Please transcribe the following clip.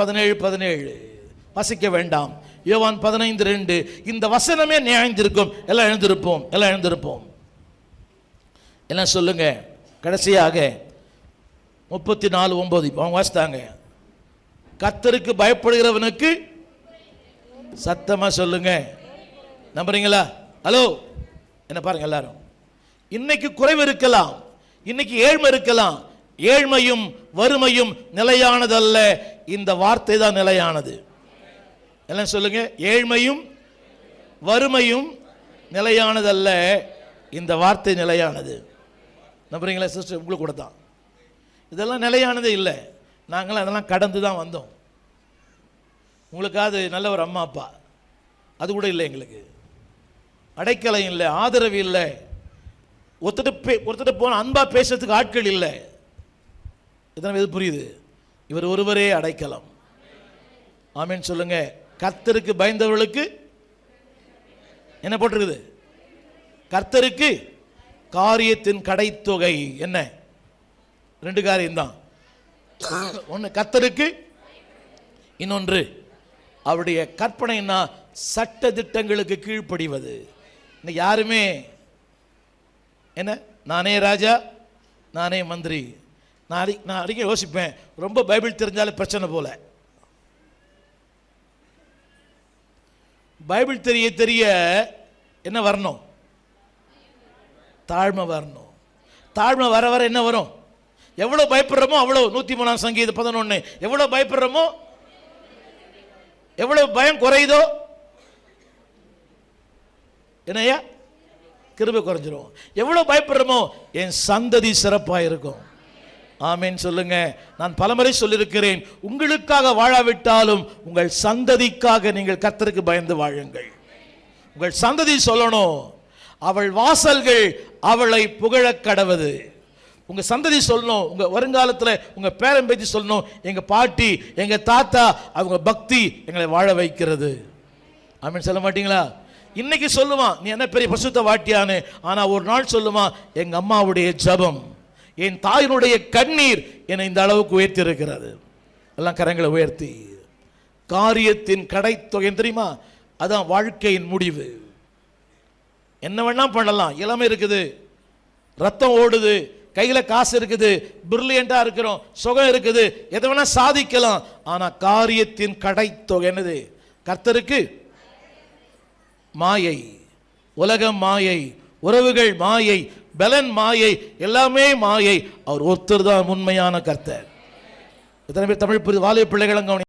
17:17 வாசிக்க வேண்டாம். யோவான் 15:2. இந்த வசனமே நியாய்ந்திருக்கும். எல்லாம் எழுந்திருப்போம். எல்லாம் சொல்லுங்க. கடைசியாக 34:9 அவங்க வாசித்தாங்க. கர்த்தருக்கு பயப்படுகிறவனுக்கு, சத்தமா சொல்லுங்க, நம்புறீங்களா? ஹலோ, என்ன பாருங்க எல்லாரும். இன்னைக்கு குறைவு இருக்கலாம், இன்னைக்கு ஏழ்மை இருக்கலாம். ஏழ்மையும் வறுமையும் நிலையானதல்ல, இந்த வார்த்தை தான் நிலையானது. எல்லாம் சொல்லுங்க. ஏழ்மையும் வறுமையும் நிலையானதல்ல, இந்த வார்த்தை நிலையானது. நம்புறீங்களா சிஸ்டர்? உங்களுக்கு கூட தான். இதெல்லாம் நிலையானதே இல்லை. நாங்களாம் அதெல்லாம் கடந்து தான் வந்தோம். உங்களுக்காவது நல்ல ஒரு அம்மா அப்பா அது கூட இல்லை. எங்களுக்கு அடைக்கலம் இல்லை, ஆதரவு இல்லை, ஒருத்தர் போன அன்பா பேசுறதுக்கு ஆட்கள் இல்லை. இதனால் எது புரியுது? இவர் ஒருவரே அடைக்கலம். ஆமீன் சொல்லுங்க. கர்த்தருக்கு பயந்தவர்களுக்கு என்ன போட்டிருக்குது? கர்த்தருக்கு காரியத்தின் கடைத்தொகை என்ன? 2 காரியம்தான். ஒன்று கர்த்தருக்கு, இன்னொன்று அவருடைய கற்பனைன்னா சட்ட திட்டங்களுக்கு கீழ்ப்படிவது. இன்னைக்கு யாருமே என்ன, நானே ராஜா நானே மந்திரி. நான் அடிக்க யோசிப்பேன், ரொம்ப பைபிள் தெரிஞ்சாலே பிரச்சனை போல. பைபிள் தெரிய என்ன வரணும்? தாழ்மை வரணும். தாழ்மை வர வர என்ன வரும்? எவ்வளவு பயப்படுறோமோ அவ்வளவு. 103 சங்கீதம் 11. எவ்வளவு பயப்படுறோமோ, எவ்வளவு பயம் குறையுதோ என்னையா கிருபை குறைஞ்சிரும். எவ்வளவு பயப்படுறோமோ என் சந்ததி சிறப்பாக இருக்கும். ஆமீன் சொல்லுங்க. நான் பலமுறை சொல்லியிருக்கிறேன், உங்களுக்காக வாழாவிட்டாலும் உங்கள் சந்ததிக்காக நீங்கள் கர்த்தருக்கு பயந்து வாழுங்கள். உங்கள் சந்ததி சொல்லணும், அவள் வாசல்கள் அவளை புகழ கடவது. உங்க சந்ததி சொல்லணும், உங்க வருங்காலத்தில் உங்க பேரன் பேத்தி சொல்லணும், எங்க பாட்டி எங்க தாத்தா அவங்க பக்தி எங்களை வாழ வைக்கிறது. ஆமீன் சொல்ல மாட்டீங்களா? இன்னைக்கு சொல்லுவான், நீ என்ன பெரிய பசுத்த வாட்டியான்னு. ஆனா ஒரு நாள் சொல்லுவான், எங்க அம்மாவுடைய ஜபம், என் தாயினுடைய கண்ணீர் என்னை இந்த அளவுக்கு உயர்த்தி இருக்கிறது. எல்லாம் கரங்களை உயர்த்தி. காரியத்தின் கடைத்தொகை தெரியுமா? அதான் வாழ்க்கையின் முடிவு. என்ன வேணா பண்ணலாம், இளமை இருக்குது, ரத்தம் ஓடுது, கையில காசு இருக்குது, பிரில்லியண்டா இருக்கிறோம், சுகம் இருக்குது, எதை வேணா சாதிக்கலாம். ஆனா காரியத்தின் கடைத்தொகை என்னது? கர்த்தருக்கு மாயை, உலகம் மாயை, உறவுகள் மாயை, பலன் மாயை, எல்லாமே மாயை. அவர் ஒருத்தர் தான் உண்மையான கர்த்தர். எத்தனை பேர் தமிழ் வாலிப பிள்ளைகளும்